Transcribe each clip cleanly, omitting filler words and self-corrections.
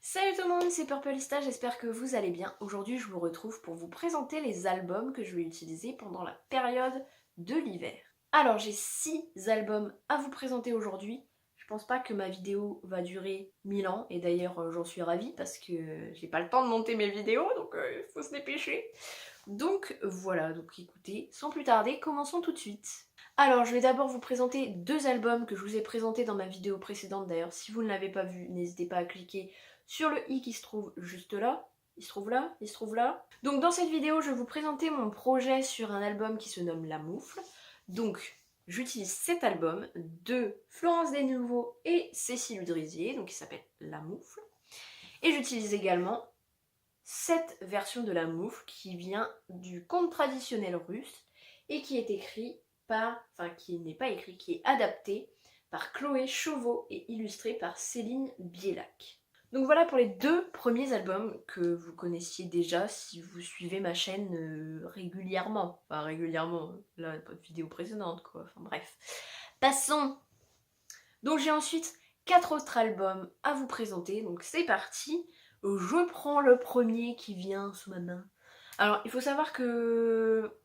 Salut tout le monde, c'est Purplista, j'espère que vous allez bien. Aujourd'hui je vous retrouve pour vous présenter les albums que je vais utiliser pendant la période de l'hiver. Alors j'ai 6 albums à vous présenter aujourd'hui. Je pense pas que ma vidéo va durer 1000 ans et d'ailleurs j'en suis ravie parce que j'ai pas le temps de monter mes vidéos donc il faut se dépêcher. Donc voilà, donc écoutez, sans plus tarder, commençons tout de suite. Alors, je vais d'abord vous présenter 2 albums que je vous ai présentés dans ma vidéo précédente d'ailleurs. Si vous ne l'avez pas vu, n'hésitez pas à cliquer sur le i qui se trouve juste là. Il se trouve là, il se trouve là. Donc dans cette vidéo, je vais vous présenter mon projet sur un album qui se nomme La Moufle. Donc, j'utilise cet album de Florence Desnouveau et Cécile Udrisier, donc qui s'appelle La Moufle. Et j'utilise également cette version de La Moufle qui vient du conte traditionnel russe et qui est écrit qui n'est pas écrit, qui est adapté par Chloé Chauveau et illustré par Céline Bielac. Donc voilà pour les 2 premiers albums que vous connaissiez déjà si vous suivez ma chaîne régulièrement. Enfin régulièrement, là pas de vidéo précédente quoi, enfin bref. Passons. Donc j'ai ensuite 4 autres albums à vous présenter, donc c'est parti. Je prends le premier qui vient sous ma main. Alors il faut savoir que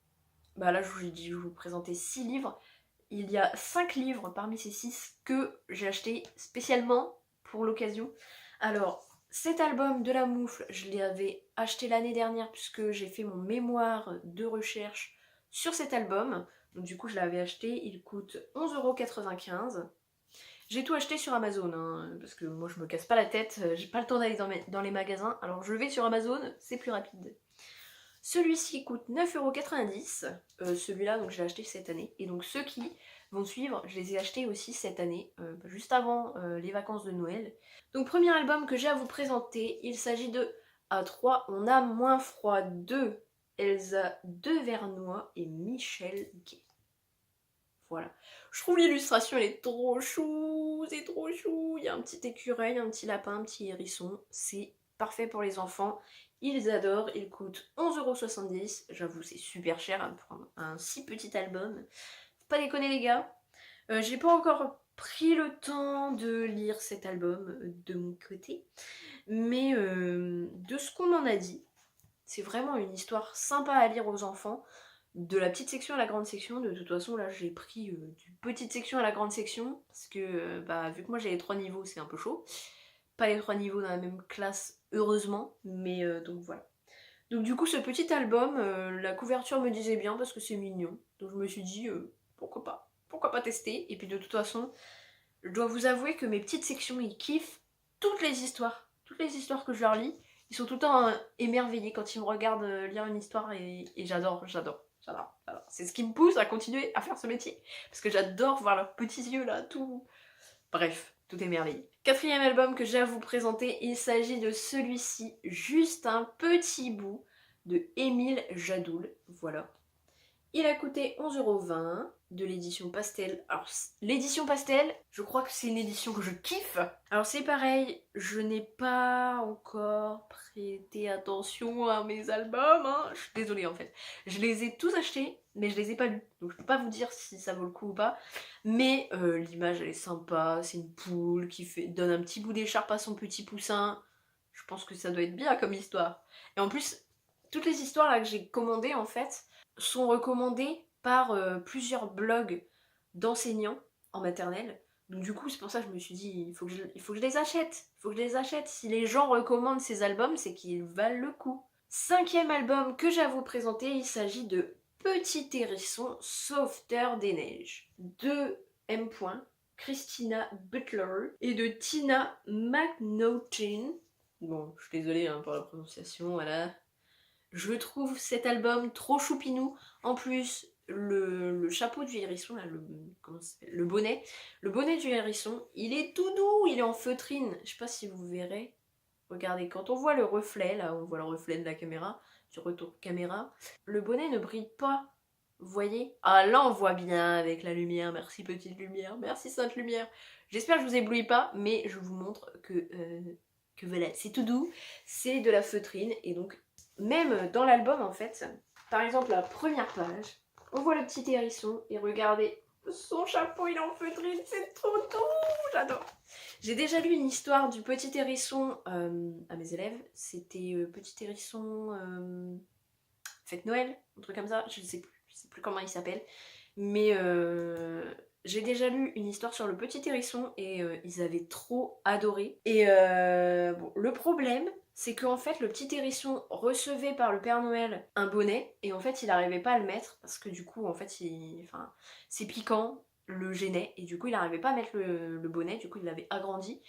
là je vous ai dit, je vais vous présenter 6 livres. Il y a 5 livres parmi ces 6 que j'ai acheté spécialement pour l'occasion. Alors, cet album de La Moufle, je l'avais acheté l'année dernière puisque j'ai fait mon mémoire de recherche sur cet album. Donc du coup, je l'avais acheté, il coûte 11,95 €. J'ai tout acheté sur Amazon, hein, parce que moi je me casse pas la tête, j'ai pas le temps d'aller dans les magasins, alors je vais sur Amazon, c'est plus rapide. Celui-ci coûte 9,90 €. Celui-là, donc je l'ai acheté cette année. Et donc ceux qui vont suivre, je les ai achetés aussi cette année, juste avant les vacances de Noël. Donc premier album que j'ai à vous présenter, il s'agit de A3, on a moins froid de Elsa Devernois et Michel Gay. Voilà. Je trouve l'illustration, elle est trop chou, c'est trop chou. Il y a un petit écureuil, un petit lapin, un petit hérisson. C'est parfait pour les enfants. Ils adorent, il coûte 11,70 €. J'avoue, c'est super cher pour un si petit album. Faut pas déconner les gars. J'ai pas encore pris le temps de lire cet album de mon côté. Mais de ce qu'on m'en a dit, c'est vraiment une histoire sympa à lire aux enfants. De la petite section à la grande section, de toute façon là j'ai pris du petite section à la grande section parce que vu que moi j'ai les 3 niveaux c'est un peu chaud. Pas les 3 niveaux dans la même classe heureusement, mais donc voilà. Donc du coup ce petit album, la couverture me disait bien parce que c'est mignon. Donc je me suis dit pourquoi pas tester. Et puis de toute façon, je dois vous avouer que mes petites sections ils kiffent toutes les histoires. Toutes les histoires que je leur lis, ils sont tout le temps émerveillés quand ils me regardent lire une histoire et j'adore. C'est ce qui me pousse à continuer à faire ce métier. Parce que j'adore voir leurs petits yeux là, tout. Bref, tout est merveilleux. Quatrième album que j'ai à vous présenter, il s'agit de celui-ci, juste un petit bout de Émile Jadoul. Voilà. Il a coûté 11,20 € de l'édition Pastel. Alors, l'édition Pastel, je crois que c'est une édition que je kiffe. Alors, c'est pareil, je n'ai pas encore prêté attention à mes albums. Je suis désolée en fait. Je les ai tous achetés, mais je les ai pas lus. Donc, je peux pas vous dire si ça vaut le coup ou pas. Mais l'image, elle est sympa. C'est une poule qui donne un petit bout d'écharpe à son petit poussin. Je pense que ça doit être bien comme histoire. Et en plus, toutes les histoires là que j'ai commandées en fait sont recommandées par plusieurs blogs d'enseignants en maternelle. Donc du coup, c'est pour ça que je me suis dit, il faut que je les achète. Il faut que je les achète. Si les gens recommandent ces albums, c'est qu'ils valent le coup. Cinquième album que j'ai à vous présenter, il s'agit de Petit Hérisson, Sauveteur des Neiges. De M. Christina Butler et de Tina McNaughton. Bon, je suis désolée pour la prononciation, voilà. Je trouve cet album trop choupinou. En plus, le chapeau du hérisson, là, le bonnet du hérisson, il est tout doux, il est en feutrine. Je sais pas si vous verrez. Regardez, quand on voit le reflet, là, on voit le reflet de la caméra, du retour caméra, le bonnet ne brille pas. Vous voyez? Ah là on voit bien avec la lumière, merci petite lumière, merci sainte lumière. J'espère que je vous éblouis pas, mais je vous montre que voilà, c'est tout doux, c'est de la feutrine, et donc même dans l'album en fait, par exemple la première page, on voit le petit hérisson, et regardez Son chapeau, il est en feutrine, c'est trop doux, j'adore. J'ai déjà lu une histoire du petit hérisson à mes élèves. C'était Petit hérisson fête Noël, un truc comme ça, je sais plus comment il s'appelle. Mais j'ai déjà lu une histoire sur le petit hérisson et ils avaient trop adoré. Et bon, le problème, c'est qu'en fait, le petit hérisson recevait par le Père Noël un bonnet et en fait, il n'arrivait pas à le mettre parce que du coup, en fait, c'est piquant, le gênait et du coup, il n'arrivait pas à mettre le bonnet, du coup, il l'avait agrandi.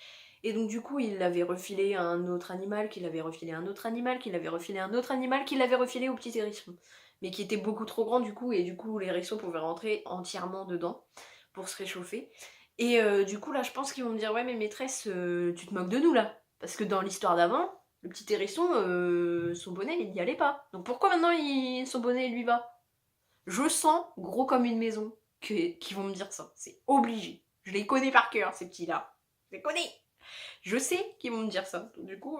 Et donc du coup, il l'avait refilé à un autre animal, qu'il avait refilé à un autre animal, qu'il avait refilé à un autre animal, qu'il avait refilé au petit hérisson. Mais qui était beaucoup trop grand du coup, et du coup, les hérissons pouvaient rentrer entièrement dedans pour se réchauffer. Et du coup, là, je pense qu'ils vont me dire, ouais, mais maîtresse, tu te moques de nous, là. Parce que dans l'histoire d'avant, le petit hérisson, son bonnet, il n'y allait pas. Donc pourquoi maintenant, son bonnet, il lui va? Je sens, gros comme une maison, qu'ils vont me dire ça. C'est obligé. Je les connais par cœur, ces petits-là. Je les connais. Je sais qu'ils vont me dire ça. Donc, du coup,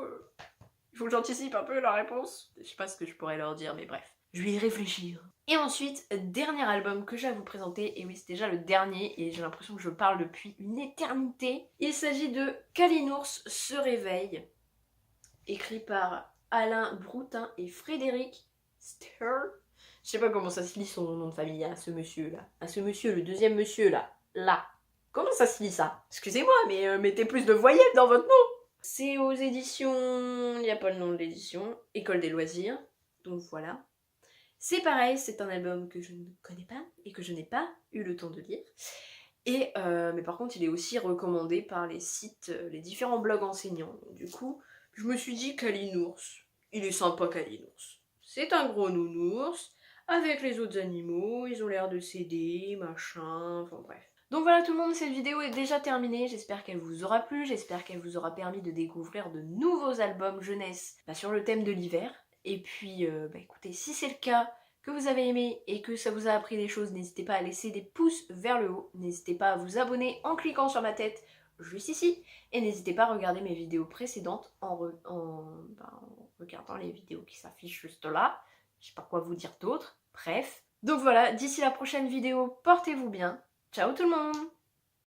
il faut que j'anticipe un peu la réponse. Je sais pas ce que je pourrais leur dire, mais bref. Je vais y réfléchir. Et ensuite, dernier album que j'ai à vous présenter, et oui, c'est déjà le dernier, et j'ai l'impression que je parle depuis une éternité. Il s'agit de Kalinours se réveille, écrit par Alain Broutin et Frédéric Stern. Je sais pas comment ça se lit son nom de famille à ce monsieur-là. À ce monsieur, le deuxième monsieur là. Là. Comment ça se lit ça? Excusez-moi, mais mettez plus de voyelles dans votre nom. C'est aux éditions... Il n'y a pas le nom de l'édition. École des loisirs. Donc voilà. C'est pareil, c'est un album que je ne connais pas et que je n'ai pas eu le temps de lire. Et, mais par contre, il est aussi recommandé par les sites, les différents blogs enseignants. Donc, du coup, je me suis dit Kalinours. Il est sympa Kalinours. C'est un gros nounours avec les autres animaux. Ils ont l'air de s'aider, machin, enfin bref. Donc voilà tout le monde, cette vidéo est déjà terminée, j'espère qu'elle vous aura plu, j'espère qu'elle vous aura permis de découvrir de nouveaux albums jeunesse sur le thème de l'hiver. Et puis écoutez, si c'est le cas, que vous avez aimé et que ça vous a appris des choses, n'hésitez pas à laisser des pouces vers le haut, n'hésitez pas à vous abonner en cliquant sur ma tête juste ici, et n'hésitez pas à regarder mes vidéos précédentes en regardant les vidéos qui s'affichent juste là, je sais pas quoi vous dire d'autre, bref. Donc voilà, d'ici la prochaine vidéo, portez-vous bien. Ciao tout le monde!